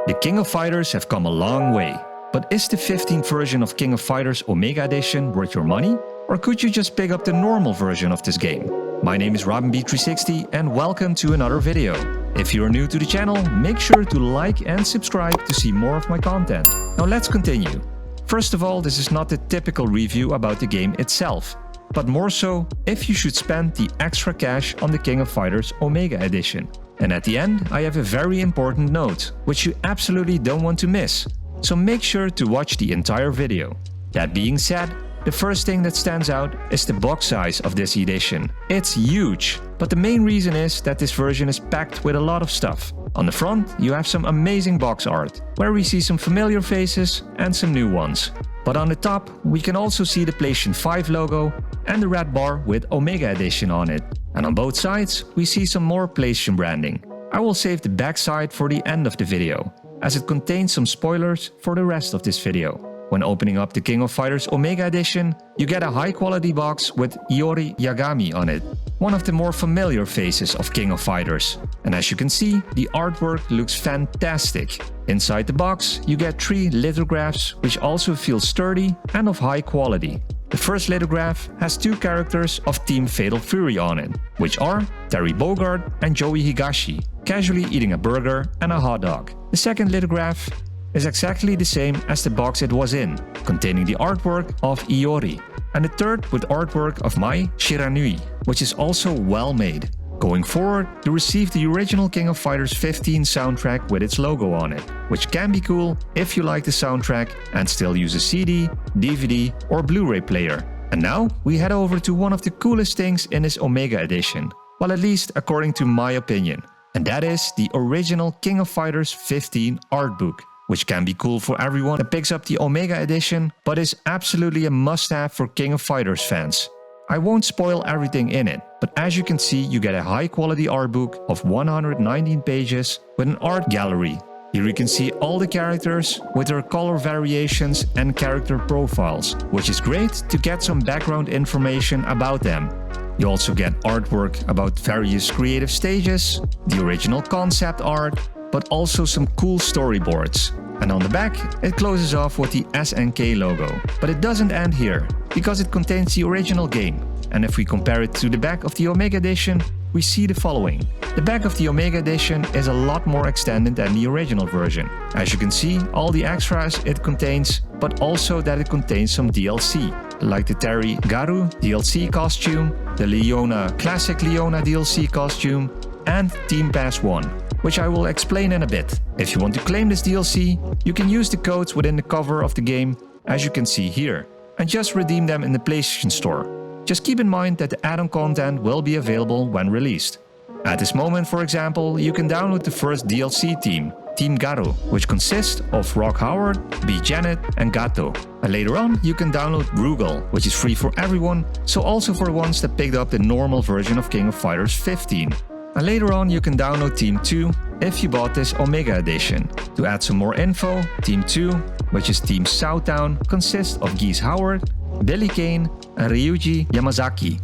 The King of Fighters have come a long way, but is the 15th version of King of Fighters Omega Edition worth your money? Or could you just pick up the normal version of this game? My name is RobinB360 and welcome to another video. If you are new to the channel, make sure to like and subscribe to see more of my content. Now let's continue. First of all, this is not the typical review about the game itself, but more so if you should spend the extra cash on the King of Fighters Omega Edition. And at the end, I have a very important note, which you absolutely don't want to miss. So make sure to watch the entire video. That being said, the first thing that stands out is the box size of this edition. It's huge, but the main reason is that this version is packed with a lot of stuff. On the front, you have some amazing box art, where we see some familiar faces and some new ones. But on the top, we can also see the PlayStation 5 logo and the red bar with Omega Edition on it. And on both sides, we see some more PlayStation branding. I will save the backside for the end of the video, as it contains some spoilers for the rest of this video. When opening up the King of Fighters Omega Edition, you get a high quality box with Iori Yagami on it, one of the more familiar faces of King of Fighters. And as you can see, the artwork looks fantastic. Inside the box, you get 3 lithographs, which also feel sturdy and of high quality. The first lithograph has 2 characters of Team Fatal Fury on it, which are Terry Bogard and Joey Higashi, casually eating a burger and a hot dog. The second lithograph is exactly the same as the box it was in, containing the artwork of Iori. And the third with artwork of Mai Shiranui, which is also well made. Going forward, you receive the original King of Fighters 15 soundtrack with its logo on it, which can be cool if you like the soundtrack and still use a CD, DVD or Blu-ray player. And now we head over to one of the coolest things in this Omega Edition, well, at least according to my opinion, and that is the original King of Fighters 15 art book, which can be cool for everyone that picks up the Omega Edition, but is absolutely a must-have for King of Fighters fans. I won't spoil everything in it, but as you can see, you get a high-quality art book of 119 pages with an art gallery. Here you can see all the characters with their color variations and character profiles, which is great to get some background information about them. You also get artwork about various creative stages, the original concept art, but also some cool storyboards. And on the back, it closes off with the SNK logo. But it doesn't end here, because it contains the original game. And if we compare it to the back of the Omega Edition, we see the following. The back of the Omega Edition is a lot more extended than the original version. As you can see, all the extras it contains, but also that it contains some DLC, like the Terry Garu DLC costume, the Leona Classic Leona DLC costume, and Team Pass 1, which I will explain in a bit. If you want to claim this DLC, you can use the codes within the cover of the game, as you can see here, and just redeem them in the PlayStation Store. Just keep in mind that the add-on content will be available when released. At this moment, for example, you can download the first DLC team, Team Garo, which consists of Rock Howard, B. Janet and Gato. And later on, you can download Rugal, which is free for everyone, so also for ones that picked up the normal version of King of Fighters 15. And later on, you can download Team 2 if you bought this Omega Edition. To add some more info, Team 2, which is Team Southtown, consists of Geese Howard, Billy Kane and Ryuji Yamazaki.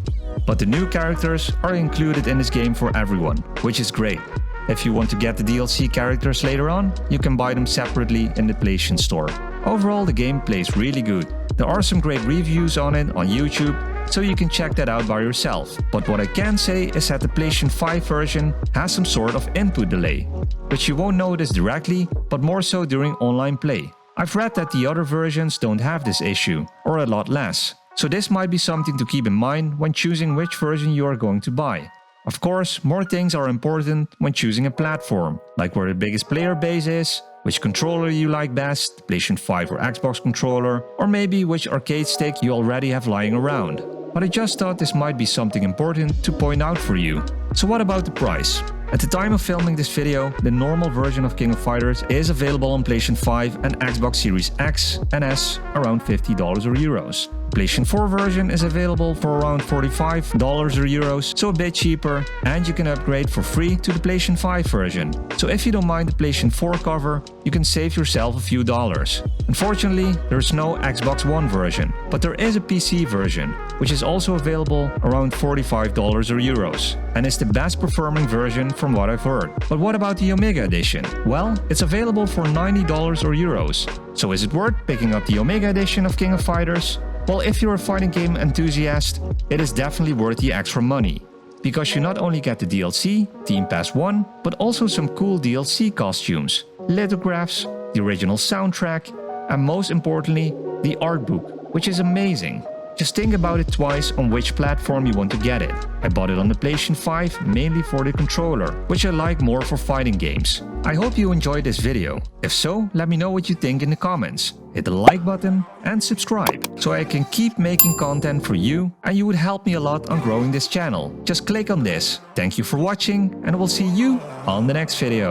But the new characters are included in this game for everyone, which is great. If you want to get the DLC characters later on, you can buy them separately in the PlayStation Store. Overall, the game plays really good. There are some great reviews on it on YouTube, so you can check that out by yourself. But what I can say is that the PlayStation 5 version has some sort of input delay, which you won't notice directly, but more so during online play. I've read that the other versions don't have this issue, or a lot less. So this might be something to keep in mind when choosing which version you are going to buy. Of course, more things are important when choosing a platform, like where the biggest player base is, which controller you like best, PlayStation 5 or Xbox controller, or maybe which arcade stick you already have lying around. But I just thought this might be something important to point out for you. So what about the price? At the time of filming this video, the normal version of King of Fighters is available on PlayStation 5 and Xbox Series X and S around $50 or euros. PlayStation 4 version is available for around $45 or euros, so a bit cheaper, and you can upgrade for free to the PlayStation 5 version. So if you don't mind the PlayStation 4 cover, you can save yourself a few dollars. Unfortunately, there's no Xbox One version, but there is a PC version, which is also available around $45 or euros. and is the best performing version from what I've heard. But what about the Omega Edition? Well, it's available for $90 or euros. So is it worth picking up the Omega Edition of King of Fighters? Well, if you're a fighting game enthusiast, it is definitely worth the extra money. Because you not only get the DLC, Team Pass 1, but also some cool DLC costumes, lithographs, the original soundtrack, and most importantly, the art book, which is amazing. Just think about it twice on which platform you want to get it. I bought it on the PlayStation 5 mainly for the controller, which I like more for fighting games. I hope you enjoyed this video. If so, let me know what you think in the comments. Hit the like button and subscribe, so I can keep making content for you, and you would help me a lot on growing this channel. Just click on this. Thank you for watching, and we'll see you on the next video.